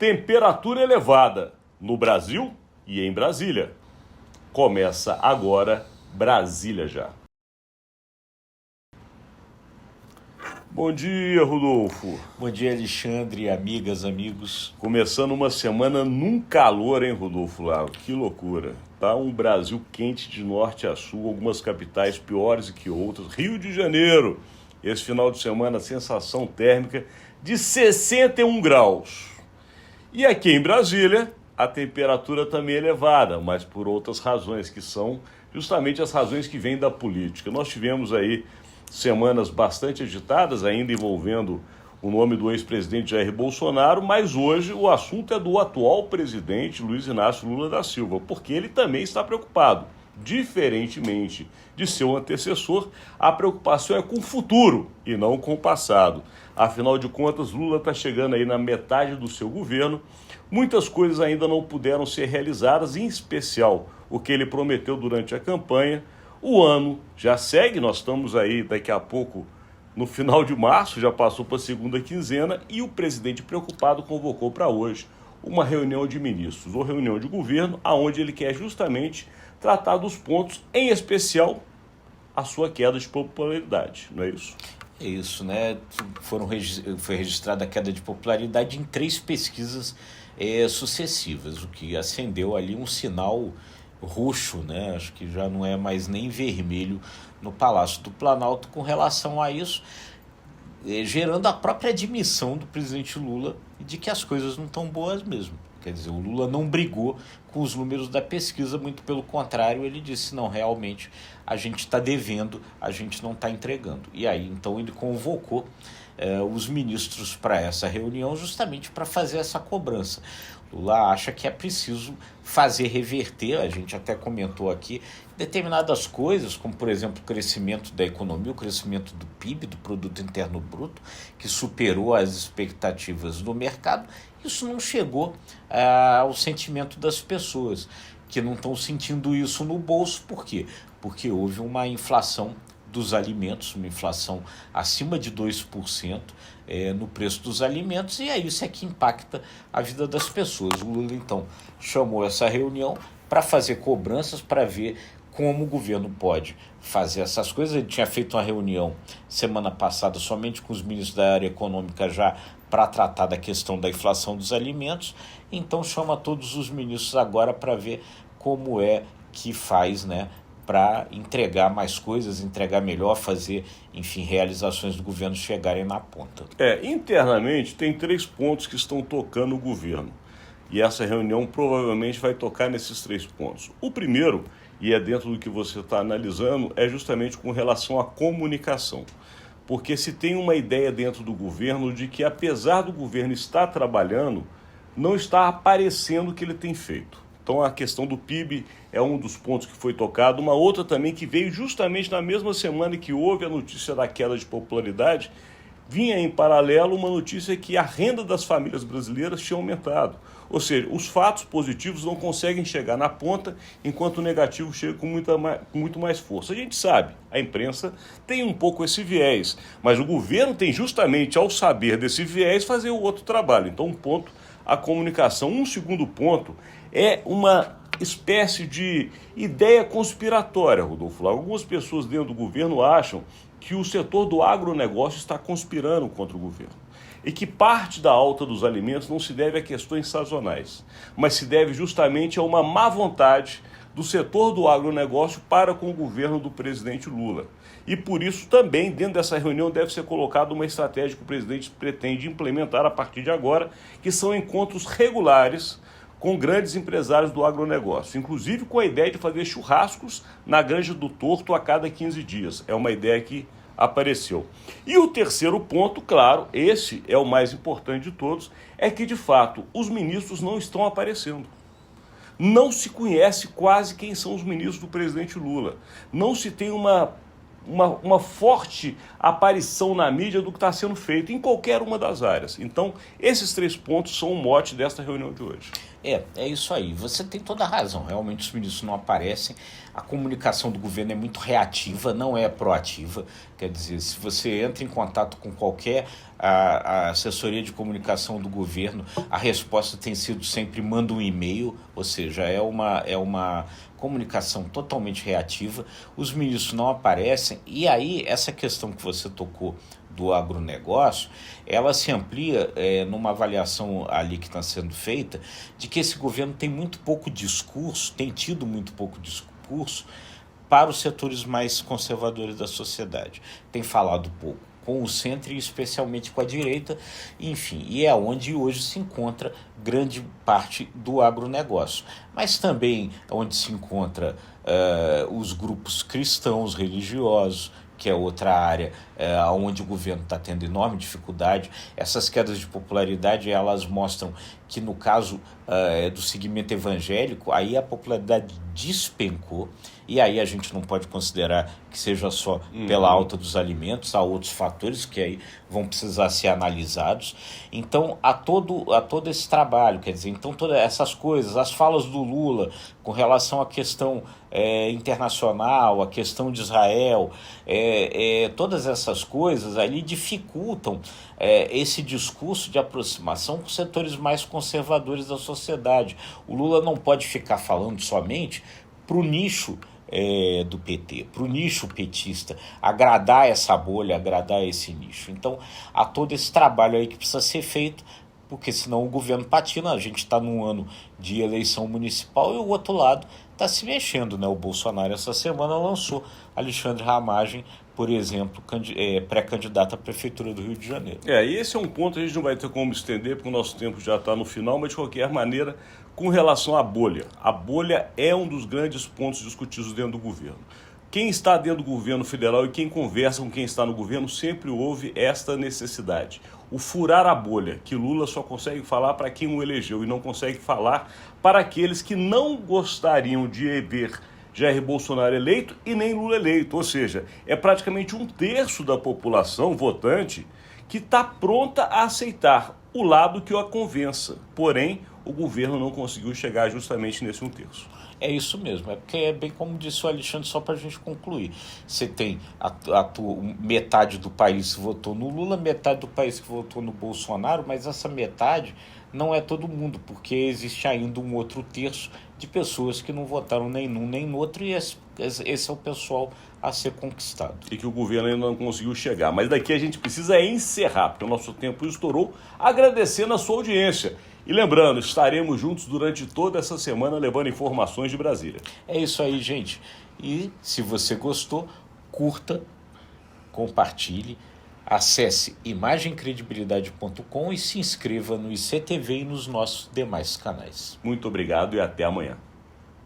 Temperatura elevada no Brasil e em Brasília. Começa agora Brasília Já. Bom dia, Rodolfo. Bom dia, Alexandre, amigas, amigos. Começando uma semana num calor, hein, Rodolfo Lavo? Que loucura. Tá um Brasil quente de norte a sul, algumas capitais piores que outras. Rio de Janeiro, esse final de semana, sensação térmica de 61 graus. E aqui em Brasília, a temperatura também é elevada, mas por outras razões, que são justamente as razões que vêm da política. Nós tivemos aí semanas bastante agitadas, ainda envolvendo o nome do ex-presidente Jair Bolsonaro, mas hoje o assunto é do atual presidente Luiz Inácio Lula da Silva, porque ele também está preocupado. Diferentemente de seu antecessor, a preocupação é com o futuro e não com o passado. Afinal de contas, Lula está chegando aí na metade do seu governo. Muitas coisas ainda não puderam ser realizadas, em especial o que ele prometeu durante a campanha. O ano já segue, nós estamos aí daqui a pouco no final de março, já passou para a segunda quinzena, e o presidente preocupado convocou para hoje uma reunião de ministros, ou reunião de governo, onde ele quer justamente tratar dos pontos, em especial a sua queda de popularidade, não é isso? É isso, né? Foi registrada a queda de popularidade em 3 pesquisas sucessivas, o que acendeu ali um sinal roxo, né? Acho que já não é mais nem vermelho no Palácio do Planalto com relação a isso, gerando a própria admissão do presidente Lula de que as coisas não estão boas mesmo. Quer dizer, o Lula não brigou com os números da pesquisa, muito pelo contrário, ele disse, não, realmente a gente está devendo, a gente não está entregando. E aí, então, ele convocou os ministros para essa reunião justamente para fazer essa cobrança. Lula acha que é preciso fazer reverter, a gente até comentou aqui, determinadas coisas, como, por exemplo, o crescimento da economia, o crescimento do PIB, do Produto Interno Bruto, que superou as expectativas do mercado. Isso não chegou ao sentimento das pessoas, que não estão sentindo isso no bolso. Por quê? Porque houve uma inflação dos alimentos, uma inflação acima de 2% no preço dos alimentos, e é isso que impacta a vida das pessoas. O Lula, então, chamou essa reunião para fazer cobranças, para ver como o governo pode fazer essas coisas. Ele tinha feito uma reunião semana passada somente com os ministros da área econômica já para tratar da questão da inflação dos alimentos, então chama todos os ministros agora para ver como é que faz, né, para entregar mais coisas, entregar melhor, fazer, enfim, realizações do governo chegarem na ponta. Internamente tem 3 pontos que estão tocando o governo, e essa reunião provavelmente vai tocar nesses 3 pontos. O primeiro, e é dentro do que você está analisando, é justamente com relação à comunicação. Porque se tem uma ideia dentro do governo de que, apesar do governo estar trabalhando, não está aparecendo o que ele tem feito. Então a questão do PIB é um dos pontos que foi tocado. Uma outra também que veio justamente na mesma semana que houve a notícia da queda de popularidade, vinha em paralelo uma notícia que a renda das famílias brasileiras tinha aumentado. Ou seja, os fatos positivos não conseguem chegar na ponta, enquanto o negativo chega com muito mais força. A gente sabe, a imprensa tem um pouco esse viés, mas o governo tem justamente, ao saber desse viés, fazer o outro trabalho. Então, um ponto, a comunicação. Um segundo ponto é uma espécie de ideia conspiratória, Rodolfo. Algumas pessoas dentro do governo acham que o setor do agronegócio está conspirando contra o governo e que parte da alta dos alimentos não se deve a questões sazonais, mas se deve justamente a uma má vontade do setor do agronegócio para com o governo do presidente Lula. E por isso também, dentro dessa reunião, deve ser colocada uma estratégia que o presidente pretende implementar a partir de agora, que são encontros regulares com grandes empresários do agronegócio, inclusive com a ideia de fazer churrascos na Granja do Torto a cada 15 dias. É uma ideia que apareceu. E o terceiro ponto, claro, esse é o mais importante de todos, é que, de fato, os ministros não estão aparecendo. Não se conhece quase quem são os ministros do presidente Lula. Não se tem uma forte aparição na mídia do que está sendo feito em qualquer uma das áreas. Então, esses 3 pontos são o mote desta reunião de hoje. É isso aí. Você tem toda a razão. Realmente os ministros não aparecem. A comunicação do governo é muito reativa, não é proativa. Quer dizer, se você entra em contato com qualquer a assessoria de comunicação do governo, a resposta tem sido sempre manda um e-mail, ou seja, é uma comunicação totalmente reativa. Os ministros não aparecem. E aí, essa questão que você tocou do agronegócio, ela se amplia numa avaliação ali que está sendo feita, de que esse governo tem muito pouco discurso, tem tido muito pouco discurso para os setores mais conservadores da sociedade. Tem falado pouco com o centro e especialmente com a direita, enfim, e é onde hoje se encontra grande parte do agronegócio. Mas também onde se encontra os grupos cristãos, religiosos, que é outra área onde o governo está tendo enorme dificuldade. Essas quedas de popularidade, elas mostram que no caso do segmento evangélico, aí a popularidade despencou, e aí a gente não pode considerar que seja só pela alta dos alimentos, há outros fatores que aí vão precisar ser analisados. Então, há todo esse trabalho, quer dizer, então todas essas coisas, as falas do Lula com relação à questão internacional, a questão de Israel, todas essas coisas ali dificultam esse discurso de aproximação com setores mais conservadores da sociedade. O Lula não pode ficar falando somente para o nicho do PT, para o nicho petista, agradar essa bolha, agradar esse nicho. Então, há todo esse trabalho aí que precisa ser feito, porque senão o governo patina. A gente está num ano de eleição municipal e o outro lado está se mexendo, né? O Bolsonaro essa semana lançou Alexandre Ramagem, por exemplo, pré-candidato à Prefeitura do Rio de Janeiro. E esse é um ponto que a gente não vai ter como estender, porque o nosso tempo já está no final, mas de qualquer maneira, com relação à bolha. A bolha é um dos grandes pontos discutidos dentro do governo. Quem está dentro do governo federal e quem conversa com quem está no governo sempre houve esta necessidade. O furar a bolha, que Lula só consegue falar para quem o elegeu e não consegue falar para aqueles que não gostariam de ver Jair Bolsonaro eleito e nem Lula eleito. Ou seja, é praticamente 1/3 da população votante que está pronta a aceitar o lado que o convença. Porém, o governo não conseguiu chegar justamente nesse 1/3. É isso mesmo, porque é bem como disse o Alexandre, só para a gente concluir. Você tem metade do país que votou no Lula, metade do país que votou no Bolsonaro, mas essa metade não é todo mundo, porque existe ainda um outro terço de pessoas que não votaram nem num nem no outro, e esse é o pessoal a ser conquistado. E que o governo ainda não conseguiu chegar. Mas daqui a gente precisa encerrar, porque o nosso tempo estourou, agradecendo a sua audiência. E lembrando, estaremos juntos durante toda essa semana levando informações de Brasília. É isso aí, gente. E se você gostou, curta, compartilhe, acesse imagemcredibilidade.com e se inscreva no ICTV e nos nossos demais canais. Muito obrigado e até amanhã.